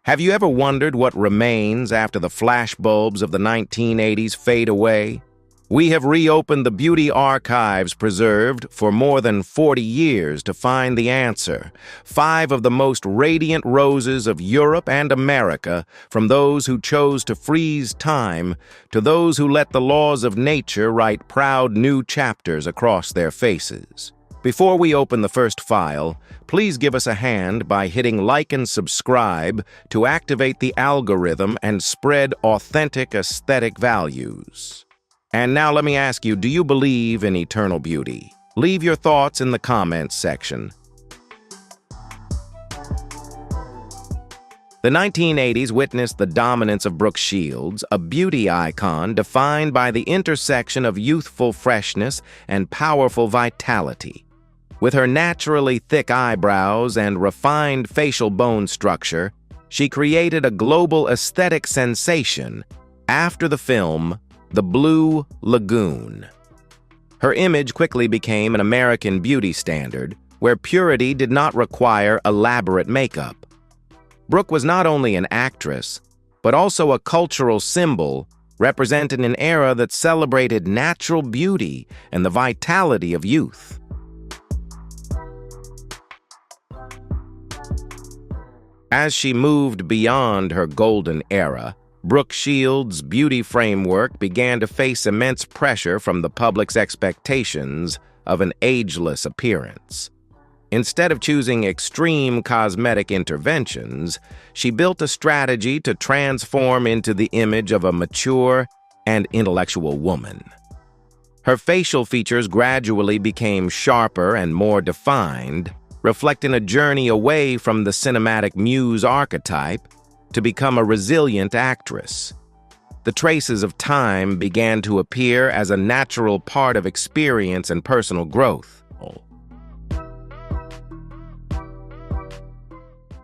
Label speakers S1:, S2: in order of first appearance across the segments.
S1: Have you ever wondered what remains after the flashbulbs of the 1980s fade away? We have reopened the beauty archives preserved for more than 40 years to find the answer. 5 of the most radiant roses of Europe and America, from those who chose to freeze time to those who let the laws of nature write proud new chapters across their faces. Before we open the first file, please give us a hand by hitting like and subscribe to activate the algorithm and spread authentic aesthetic values. And now let me ask you, do you believe in eternal beauty? Leave your thoughts in the comments section. The 1980s witnessed the dominance of Brooke Shields, a beauty icon defined by the intersection of youthful freshness and powerful vitality. With her naturally thick eyebrows and refined facial bone structure, she created a global aesthetic sensation after the film The Blue Lagoon. Her image quickly became an American beauty standard, where purity did not require elaborate makeup. Brooke was not only an actress, but also a cultural symbol representing an era that celebrated natural beauty and the vitality of youth. As she moved beyond her golden era, Brooke Shields' beauty framework began to face immense pressure from the public's expectations of an ageless appearance. Instead of choosing extreme cosmetic interventions, she built a strategy to transform into the image of a mature and intellectual woman. Her facial features gradually became sharper and more defined, reflecting a journey away from the cinematic muse archetype to become a resilient actress. The traces of time began to appear as a natural part of experience and personal growth.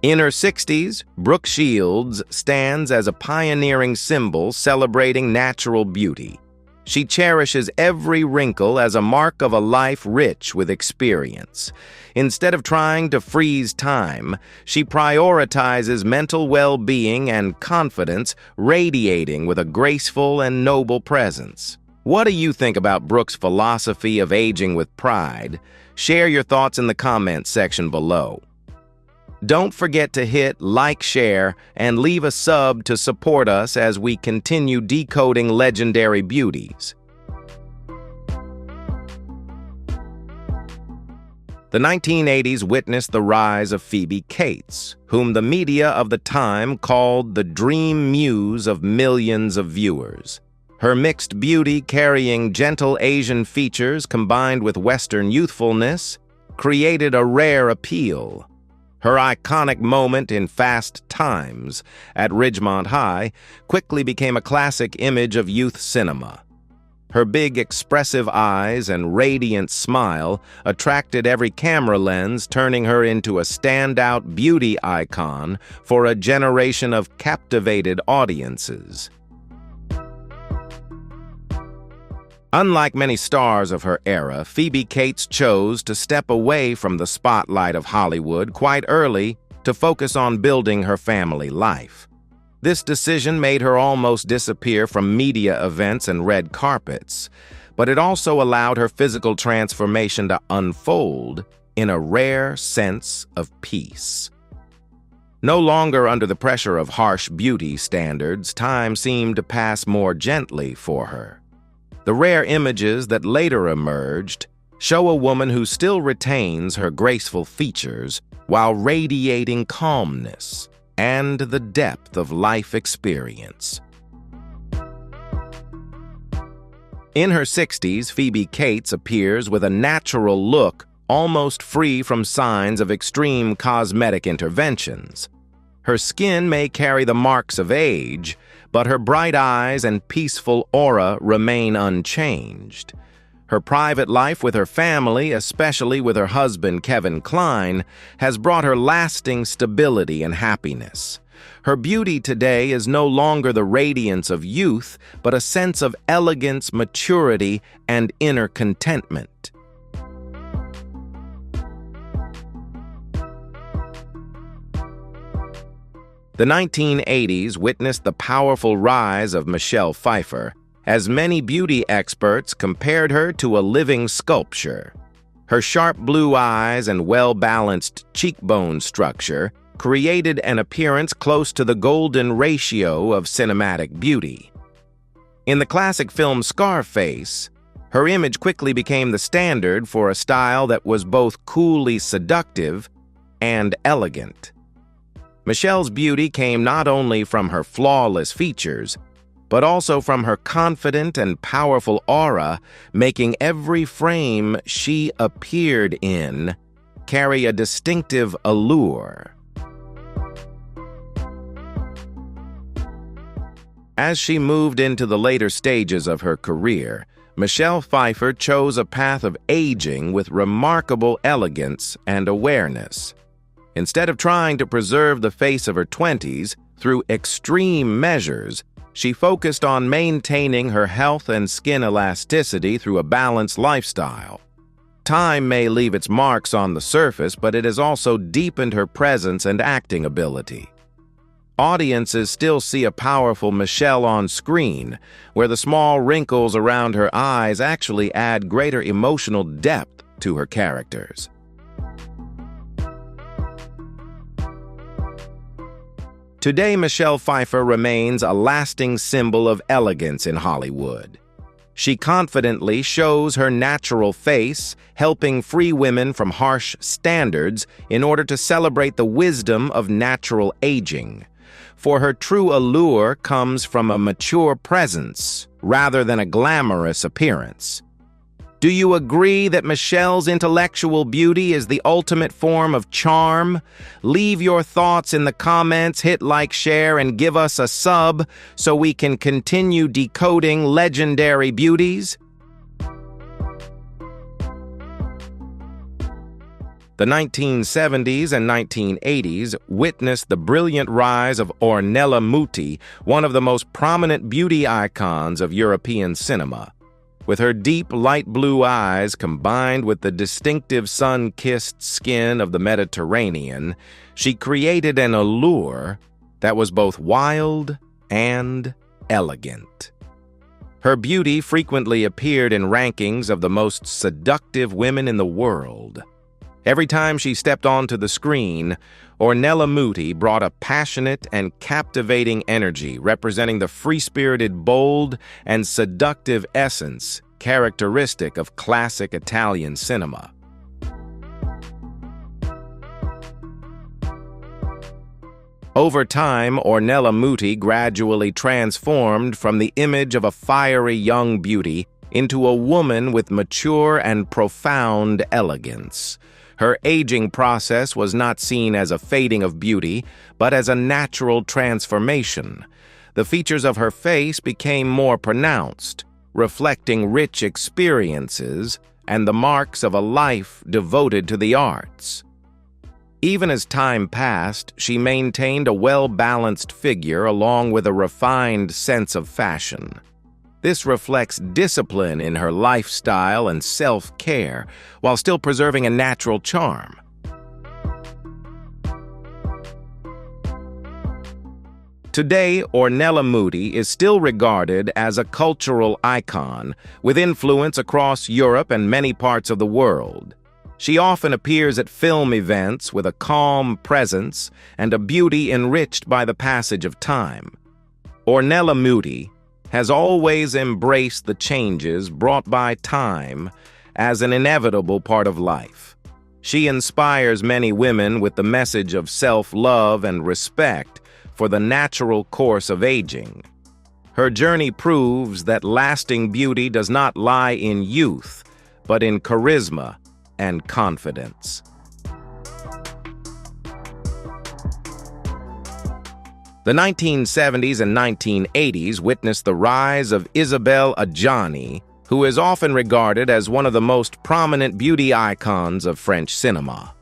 S1: In her 60s, Brooke Shields stands as a pioneering symbol celebrating natural beauty. She cherishes every wrinkle as a mark of a life rich with experience. Instead of trying to freeze time, she prioritizes mental well-being and confidence, radiating with a graceful and noble presence. What do you think about Brooke's philosophy of aging with pride? Share your thoughts in the comments section below. Don't forget to hit like, share, and leave a sub to support us as we continue decoding legendary beauties. The 1980s witnessed the rise of Phoebe Cates, whom the media of the time called the dream muse of millions of viewers. Her mixed beauty, carrying gentle Asian features combined with Western youthfulness, created a rare appeal. Her iconic moment in Fast Times at Ridgemont High quickly became a classic image of youth cinema. Her big, expressive eyes and radiant smile attracted every camera lens, turning her into a standout beauty icon for a generation of captivated audiences. Unlike many stars of her era, Phoebe Cates chose to step away from the spotlight of Hollywood quite early to focus on building her family life. This decision made her almost disappear from media events and red carpets, but it also allowed her physical transformation to unfold in a rare sense of peace. No longer under the pressure of harsh beauty standards, time seemed to pass more gently for her. The rare images that later emerged show a woman who still retains her graceful features while radiating calmness and the depth of life experience. In her 60s, Phoebe Cates appears with a natural look almost free from signs of extreme cosmetic interventions. Her skin may carry the marks of age, but her bright eyes and peaceful aura remain unchanged. Her private life with her family, especially with her husband Kevin Kline, has brought her lasting stability and happiness. Her beauty today is no longer the radiance of youth, but a sense of elegance, maturity, and inner contentment. The 1980s witnessed the powerful rise of Michelle Pfeiffer, as many beauty experts compared her to a living sculpture. Her sharp blue eyes and well-balanced cheekbone structure created an appearance close to the golden ratio of cinematic beauty. In the classic film Scarface, her image quickly became the standard for a style that was both coolly seductive and elegant. Michelle's beauty came not only from her flawless features, but also from her confident and powerful aura, making every frame she appeared in carry a distinctive allure. As she moved into the later stages of her career, Michelle Pfeiffer chose a path of aging with remarkable elegance and awareness. Instead of trying to preserve the face of her 20s through extreme measures, she focused on maintaining her health and skin elasticity through a balanced lifestyle. Time may leave its marks on the surface, but it has also deepened her presence and acting ability. Audiences still see a powerful Michelle on screen, where the small wrinkles around her eyes actually add greater emotional depth to her characters. Today, Michelle Pfeiffer remains a lasting symbol of elegance in Hollywood. She confidently shows her natural face, helping free women from harsh standards in order to celebrate the wisdom of natural aging. For her true allure comes from a mature presence rather than a glamorous appearance. Do you agree that Michelle's intellectual beauty is the ultimate form of charm? Leave your thoughts in the comments, hit like, share, and give us a sub so we can continue decoding legendary beauties. The 1970s and 1980s witnessed the brilliant rise of Ornella Muti, one of the most prominent beauty icons of European cinema. With her deep light blue eyes combined with the distinctive sun-kissed skin of the Mediterranean, she created an allure that was both wild and elegant. Her beauty frequently appeared in rankings of the most seductive women in the world. Every time she stepped onto the screen, Ornella Muti brought a passionate and captivating energy representing the free-spirited, bold, and seductive essence characteristic of classic Italian cinema. Over time, Ornella Muti gradually transformed from the image of a fiery young beauty into a woman with mature and profound elegance. Her aging process was not seen as a fading of beauty, but as a natural transformation. The features of her face became more pronounced, reflecting rich experiences and the marks of a life devoted to the arts. Even as time passed, she maintained a well-balanced figure along with a refined sense of fashion. This reflects discipline in her lifestyle and self-care, while still preserving a natural charm. Today, Ornella Muti is still regarded as a cultural icon, with influence across Europe and many parts of the world. She often appears at film events with a calm presence and a beauty enriched by the passage of time. Ornella Muti has always embraced the changes brought by time as an inevitable part of life. She inspires many women with the message of self-love and respect for the natural course of aging. Her journey proves that lasting beauty does not lie in youth, but in charisma and confidence. The 1970s and 1980s witnessed the rise of Isabelle Adjani, who is often regarded as one of the most prominent beauty icons of French cinema.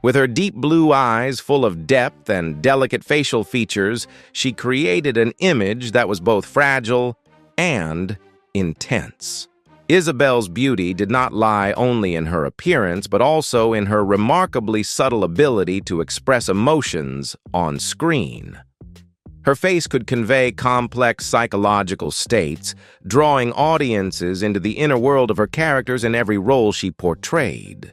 S1: With her deep blue eyes full of depth and delicate facial features, she created an image that was both fragile and intense. Isabelle's beauty did not lie only in her appearance, but also in her remarkably subtle ability to express emotions on screen. Her face could convey complex psychological states, drawing audiences into the inner world of her characters in every role she portrayed.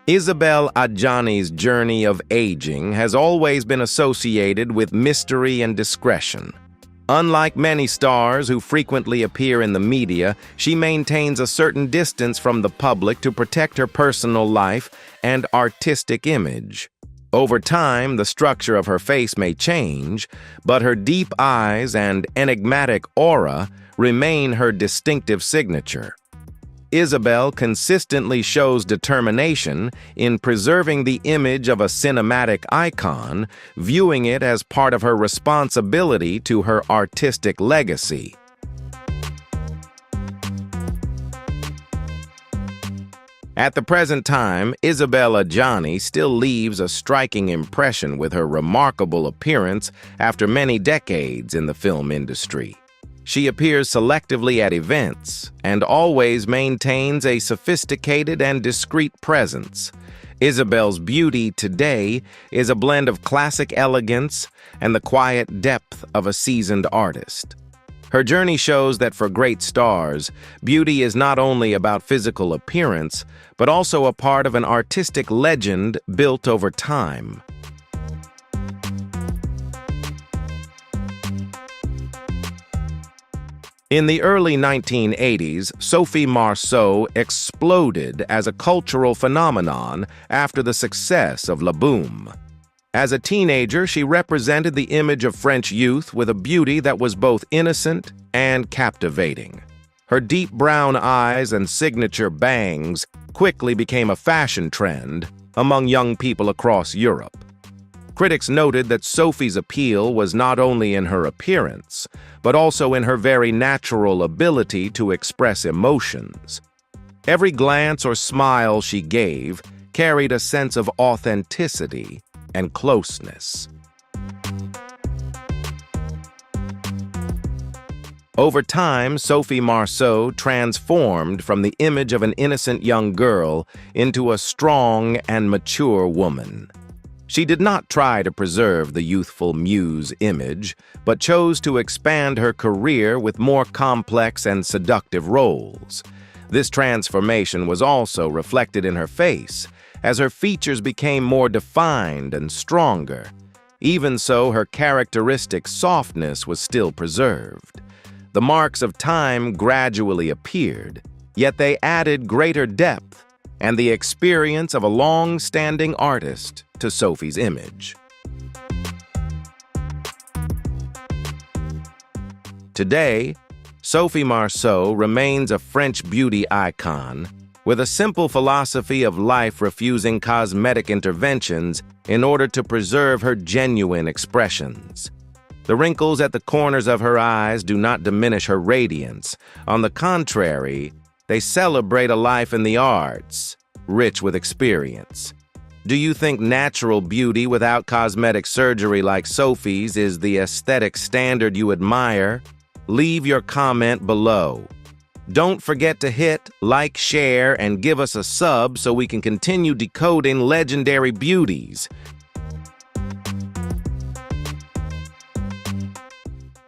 S1: Isabelle Adjani's journey of aging has always been associated with mystery and discretion. Unlike many stars who frequently appear in the media, she maintains a certain distance from the public to protect her personal life and artistic image. Over time, the structure of her face may change, but her deep eyes and enigmatic aura remain her distinctive signature. Isabelle consistently shows determination in preserving the image of a cinematic icon, viewing it as part of her responsibility to her artistic legacy. At the present time, Isabelle Adjani still leaves a striking impression with her remarkable appearance after many decades in the film industry. She appears selectively at events and always maintains a sophisticated and discreet presence. Isabelle's beauty today is a blend of classic elegance and the quiet depth of a seasoned artist. Her journey shows that for great stars, beauty is not only about physical appearance, but also a part of an artistic legend built over time. In the early 1980s, Sophie Marceau exploded as a cultural phenomenon after the success of La Boum. As a teenager, she represented the image of French youth with a beauty that was both innocent and captivating. Her deep brown eyes and signature bangs quickly became a fashion trend among young people across Europe. Critics noted that Sophie's appeal was not only in her appearance, but also in her very natural ability to express emotions. Every glance or smile she gave carried a sense of authenticity and closeness. Over time, Sophie Marceau transformed from the image of an innocent young girl into a strong and mature woman. She did not try to preserve the youthful muse image, but chose to expand her career with more complex and seductive roles. This transformation was also reflected in her face, as her features became more defined and stronger. Even so, her characteristic softness was still preserved. The marks of time gradually appeared, yet they added greater depth and the experience of a long-standing artist to Sophie's image. Today, Sophie Marceau remains a French beauty icon with a simple philosophy of life, refusing cosmetic interventions in order to preserve her genuine expressions. The wrinkles at the corners of her eyes do not diminish her radiance. On the contrary, they celebrate a life in the arts, rich with experience. Do you think natural beauty without cosmetic surgery like Sophie's is the aesthetic standard you admire? Leave your comment below. Don't forget to hit like, share, and give us a sub so we can continue decoding legendary beauties.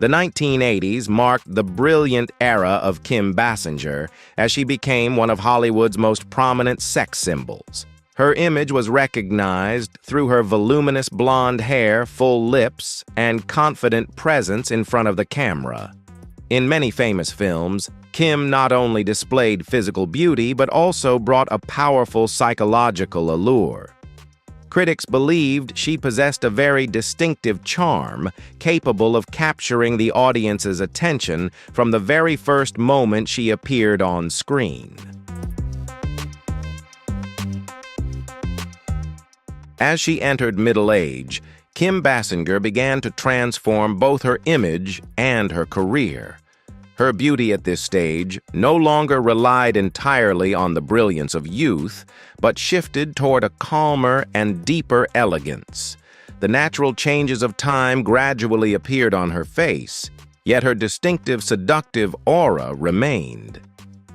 S1: The 1980s marked the brilliant era of Kim Basinger as she became one of Hollywood's most prominent sex symbols. Her image was recognized through her voluminous blonde hair, full lips, and confident presence in front of the camera. In many famous films, Kim not only displayed physical beauty but also brought a powerful psychological allure. Critics believed she possessed a very distinctive charm, capable of capturing the audience's attention from the very first moment she appeared on screen. As she entered middle age, Kim Basinger began to transform both her image and her career. Her beauty at this stage no longer relied entirely on the brilliance of youth, but shifted toward a calmer and deeper elegance. The natural changes of time gradually appeared on her face, yet her distinctive seductive aura remained.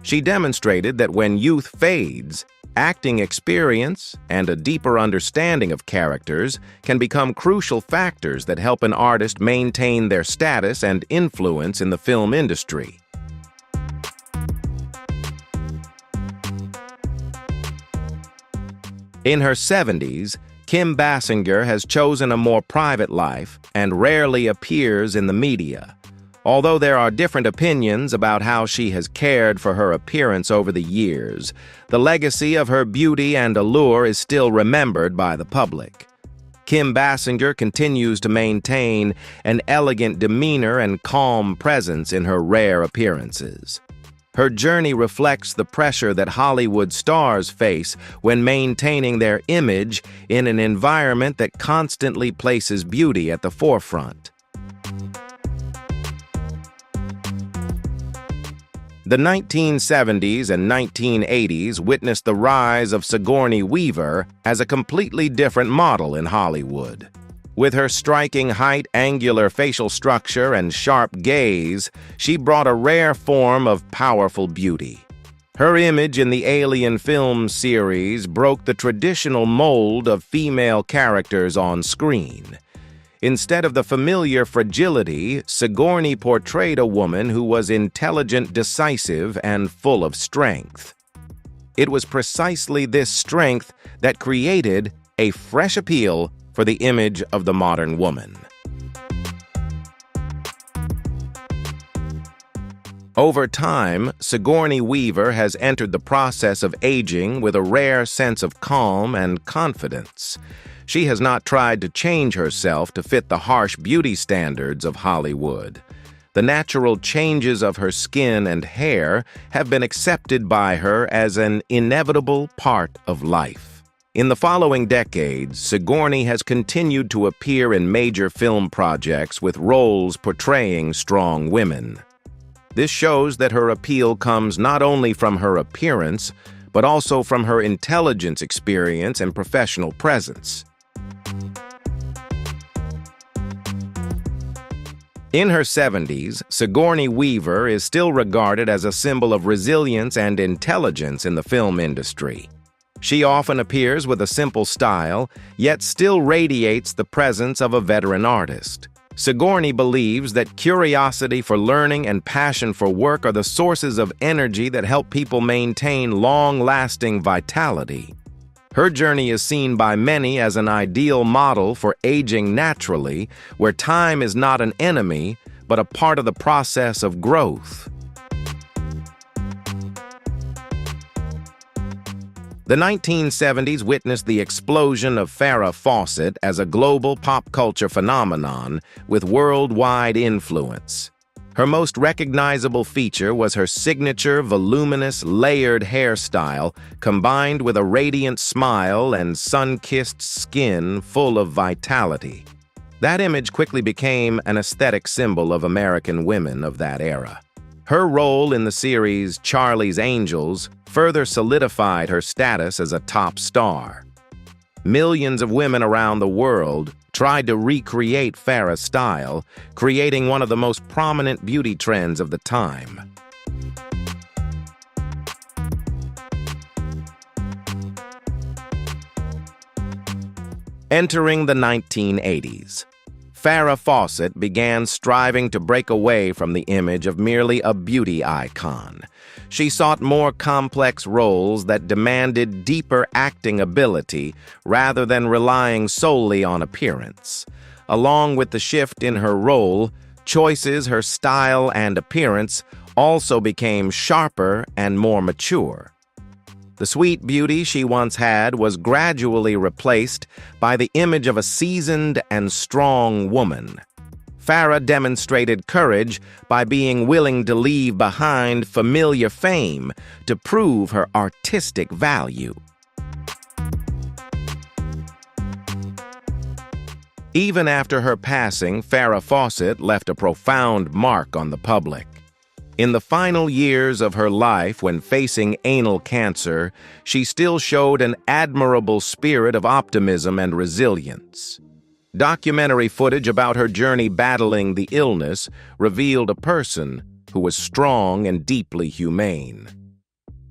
S1: She demonstrated that when youth fades, Acting experience and a deeper understanding of characters can become crucial factors that help an artist maintain their status and influence in the film industry. In her 70s, Kim Basinger has chosen a more private life and rarely appears in the media. Although there are different opinions about how she has cared for her appearance over the years, the legacy of her beauty and allure is still remembered by the public. Kim Basinger continues to maintain an elegant demeanor and calm presence in her rare appearances. Her journey reflects the pressure that Hollywood stars face when maintaining their image in an environment that constantly places beauty at the forefront. The 1970s and 1980s witnessed the rise of Sigourney Weaver as a completely different model in Hollywood. With her striking height, angular facial structure, and sharp gaze, she brought a rare form of powerful beauty. Her image in the Alien film series broke the traditional mold of female characters on screen. Instead of the familiar fragility, Sigourney portrayed a woman who was intelligent, decisive, and full of strength. It was precisely this strength that created a fresh appeal for the image of the modern woman. Over time, Sigourney Weaver has entered the process of aging with a rare sense of calm and confidence. She has not tried to change herself to fit the harsh beauty standards of Hollywood. The natural changes of her skin and hair have been accepted by her as an inevitable part of life. In the following decades, Sigourney has continued to appear in major film projects with roles portraying strong women. This shows that her appeal comes not only from her appearance, but also from her intelligence, experience, and professional presence. In her 70s, Sigourney Weaver is still regarded as a symbol of resilience and intelligence in the film industry. She often appears with a simple style, yet still radiates the presence of a veteran artist. Sigourney believes that curiosity for learning and passion for work are the sources of energy that help people maintain long-lasting vitality. Her journey is seen by many as an ideal model for aging naturally, where time is not an enemy, but a part of the process of growth. The 1970s witnessed the explosion of Farrah Fawcett as a global pop culture phenomenon with worldwide influence. Her most recognizable feature was her signature, voluminous, layered hairstyle, combined with a radiant smile and sun-kissed skin full of vitality. That image quickly became an aesthetic symbol of American women of that era. Her role in the series Charlie's Angels further solidified her status as a top star. Millions of women around the world tried to recreate Farrah's style, creating one of the most prominent beauty trends of the time. Entering the 1980s, Farrah Fawcett began striving to break away from the image of merely a beauty icon. She sought more complex roles that demanded deeper acting ability rather than relying solely on appearance. Along with the shift in her role, choices, her style, and appearance also became sharper and more mature. The sweet beauty she once had was gradually replaced by the image of a seasoned and strong woman. Farrah demonstrated courage by being willing to leave behind familiar fame to prove her artistic value. Even after her passing, Farrah Fawcett left a profound mark on the public. In the final years of her life, when facing anal cancer, she still showed an admirable spirit of optimism and resilience. Documentary footage about her journey battling the illness revealed a person who was strong and deeply humane.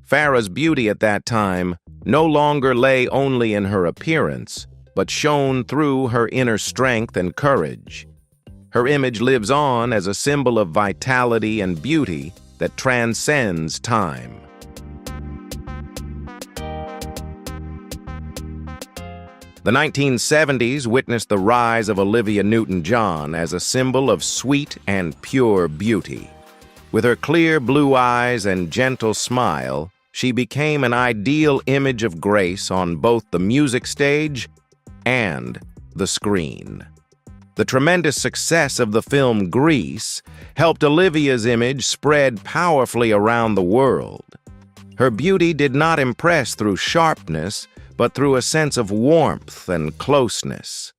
S1: Farrah's beauty at that time no longer lay only in her appearance, but shone through her inner strength and courage. Her image lives on as a symbol of vitality and beauty that transcends time. The 1970s witnessed the rise of Olivia Newton-John as a symbol of sweet and pure beauty. With her clear blue eyes and gentle smile, she became an ideal image of grace on both the music stage and the screen. The tremendous success of the film Grease helped Olivia's image spread powerfully around the world. Her beauty did not impress through sharpness, but through a sense of warmth and closeness.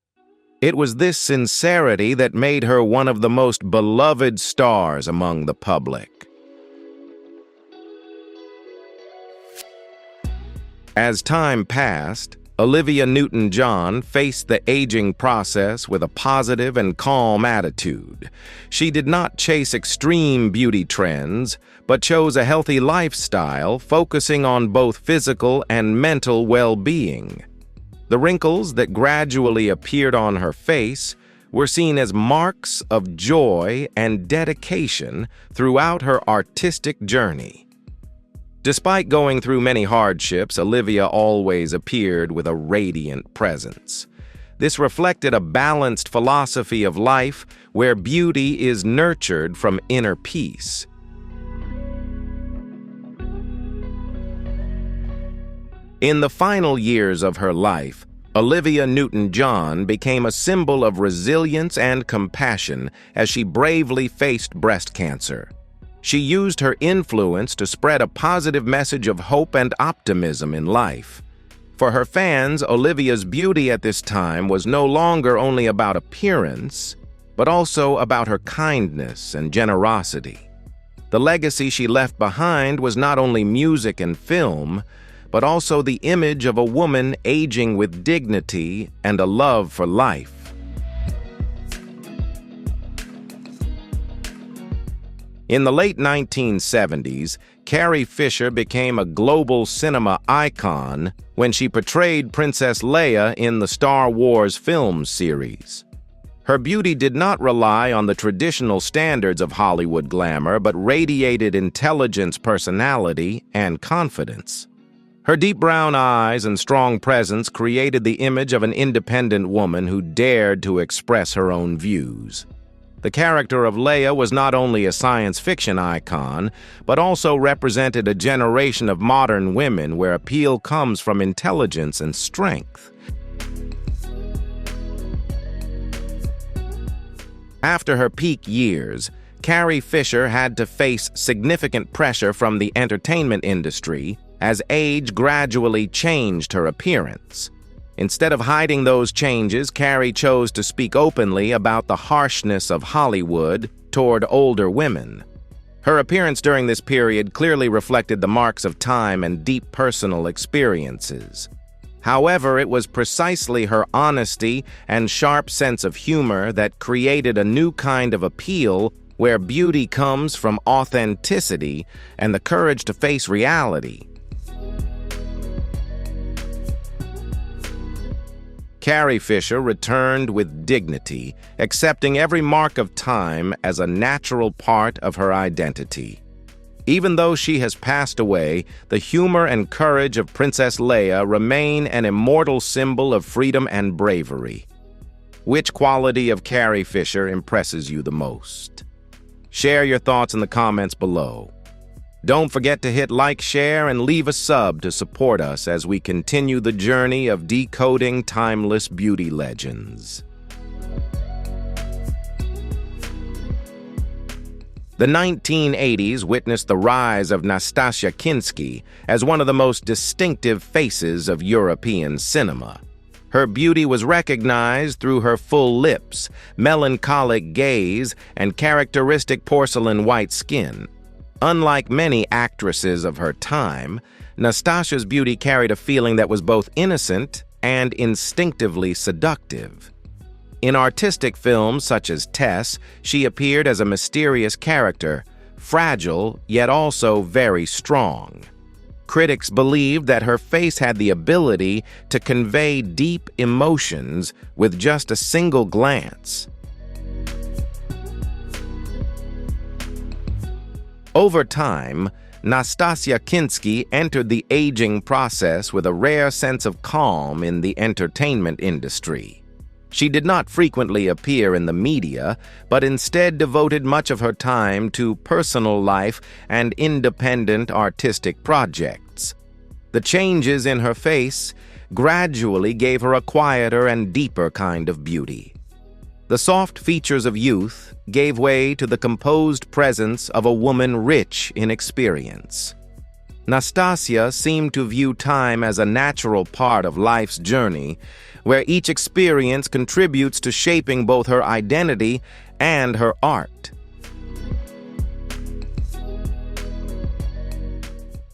S1: It was this sincerity that made her one of the most beloved stars among the public. As time passed, Olivia Newton-John faced the aging process with a positive and calm attitude. She did not chase extreme beauty trends, but chose a healthy lifestyle focusing on both physical and mental well-being. The wrinkles that gradually appeared on her face were seen as marks of joy and dedication throughout her artistic journey. Despite going through many hardships, Olivia always appeared with a radiant presence. This reflected a balanced philosophy of life where beauty is nurtured from inner peace. In the final years of her life, Olivia Newton-John became a symbol of resilience and compassion as she bravely faced breast cancer. She used her influence to spread a positive message of hope and optimism in life. For her fans, Olivia's beauty at this time was no longer only about appearance, but also about her kindness and generosity. The legacy she left behind was not only music and film, but also the image of a woman aging with dignity and a love for life. In the late 1970s, Carrie Fisher became a global cinema icon when she portrayed Princess Leia in the Star Wars film series. Her beauty did not rely on the traditional standards of Hollywood glamour, but radiated intelligence, personality, and confidence. Her deep brown eyes and strong presence created the image of an independent woman who dared to express her own views. The character of Leia was not only a science fiction icon, but also represented a generation of modern women where appeal comes from intelligence and strength. After her peak years, Carrie Fisher had to face significant pressure from the entertainment industry as age gradually changed her appearance. Instead of hiding those changes, Carrie chose to speak openly about the harshness of Hollywood toward older women. Her appearance during this period clearly reflected the marks of time and deep personal experiences. However, it was precisely her honesty and sharp sense of humor that created a new kind of appeal where beauty comes from authenticity and the courage to face reality. Carrie Fisher returned with dignity, accepting every mark of time as a natural part of her identity. Even though she has passed away, the humor and courage of Princess Leia remain an immortal symbol of freedom and bravery. Which quality of Carrie Fisher impresses you the most? Share your thoughts in the comments below. Don't forget to hit like, share, and leave a sub to support us as we continue the journey of decoding timeless beauty legends. The 1980s witnessed the rise of Nastassja Kinski as one of the most distinctive faces of European cinema. Her beauty was recognized through her full lips, melancholic gaze, and characteristic porcelain white skin. Unlike many actresses of her time, Nastassja's beauty carried a feeling that was both innocent and instinctively seductive. In artistic films such as Tess, she appeared as a mysterious character, fragile yet also very strong. Critics believed that her face had the ability to convey deep emotions with just a single glance. Over time, Nastasia Kinski entered the aging process with a rare sense of calm in the entertainment industry. She did not frequently appear in the media, but instead devoted much of her time to personal life and independent artistic projects. The changes in her face gradually gave her a quieter and deeper kind of beauty. The soft features of youth gave way to the composed presence of a woman rich in experience. Nastasia seemed to view time as a natural part of life's journey, where each experience contributes to shaping both her identity and her art.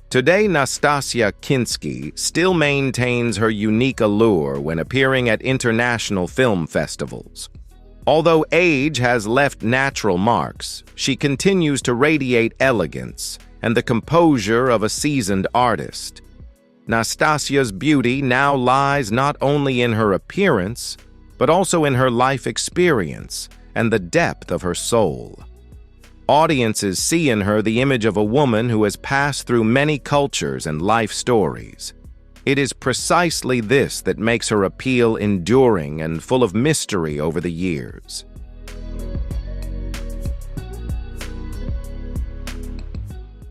S1: Today, Nastasia Kinski still maintains her unique allure when appearing at international film festivals. Although age has left natural marks, she continues to radiate elegance and the composure of a seasoned artist. Nastasia's beauty now lies not only in her appearance, but also in her life experience and the depth of her soul. Audiences see in her the image of a woman who has passed through many cultures and life stories. It is precisely this that makes her appeal enduring and full of mystery over the years.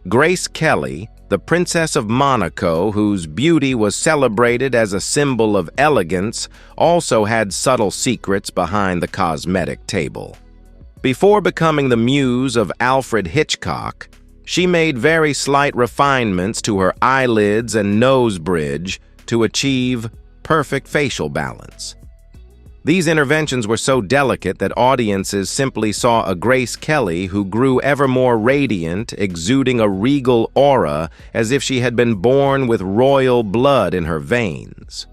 S1: Grace Kelly, the Princess of Monaco, whose beauty was celebrated as a symbol of elegance, also had subtle secrets behind the cosmetic table. Before becoming the muse of Alfred Hitchcock, she made very slight refinements to her eyelids and nose bridge to achieve perfect facial balance. These interventions were so delicate that audiences simply saw a Grace Kelly who grew ever more radiant, exuding a regal aura as if she had been born with royal blood in her veins.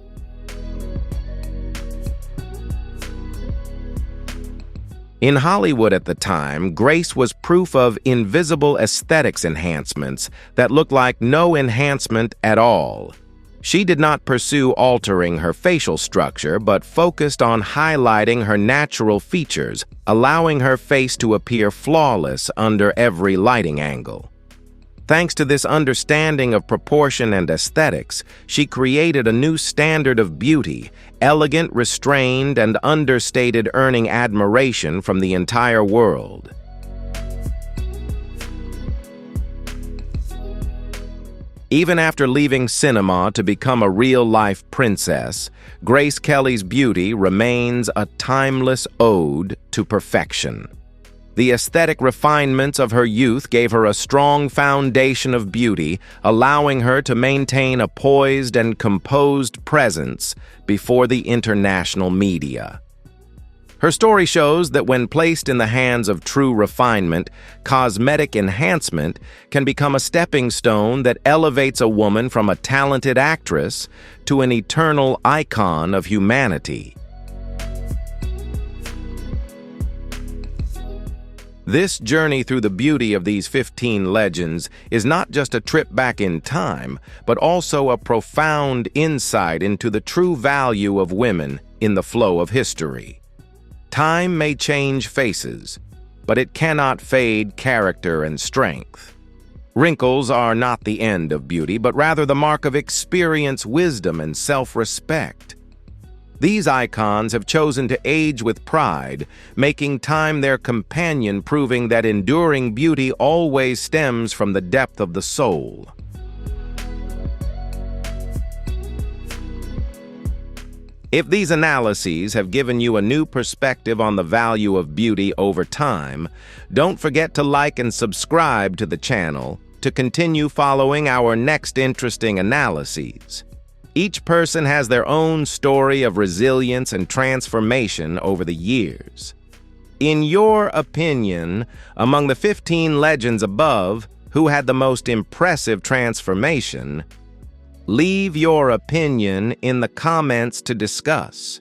S1: In Hollywood at the time, Grace was proof of invisible aesthetics enhancements that looked like no enhancement at all. She did not pursue altering her facial structure, but focused on highlighting her natural features, allowing her face to appear flawless under every lighting angle. Thanks to this understanding of proportion and aesthetics, she created a new standard of beauty, elegant, restrained, and understated, earning admiration from the entire world. Even after leaving cinema to become a real-life princess, Grace Kelly's beauty remains a timeless ode to perfection. The aesthetic refinements of her youth gave her a strong foundation of beauty, allowing her to maintain a poised and composed presence before the international media. Her story shows that when placed in the hands of true refinement, cosmetic enhancement can become a stepping stone that elevates a woman from a talented actress to an eternal icon of humanity. This journey through the beauty of these 15 legends is not just a trip back in time, but also a profound insight into the true value of women in the flow of history. Time may change faces, but it cannot fade character and strength. Wrinkles are not the end of beauty, but rather the mark of experience, wisdom, and self-respect. These icons have chosen to age with pride, making time their companion, proving that enduring beauty always stems from the depth of the soul. If these analyses have given you a new perspective on the value of beauty over time, don't forget to like and subscribe to the channel to continue following our next interesting analyses. Each person has their own story of resilience and transformation over the years. In your opinion, among the 15 legends above, who had the most impressive transformation? Leave your opinion in the comments to discuss.